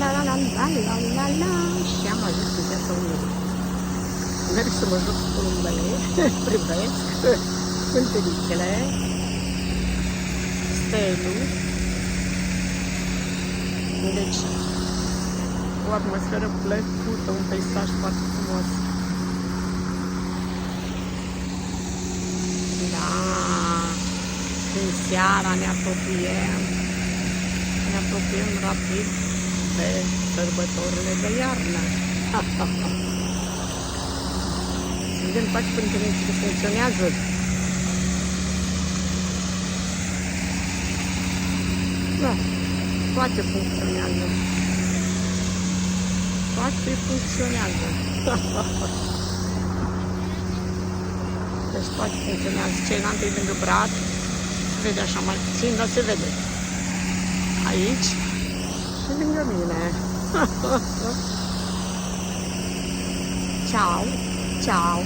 la la la la la la la. Și am ajuns în Piața Unirii. Merg să mă joc cu porumbele, privesc cântăricele, stelul. Deci, o atmosferă plăcută, un peisaj foarte frumos. Da, când seara ne apropiem rapid de sărbătorile de iarnă. Să vedem toate pântenițele funcționează. Da, toate funcționează. Toate funcționează. Deci toate funcționează. Celălalt e lângă brad. Se vede așa mai puțin, dar se vede. Aici și lângă mine. Ciao, ciao.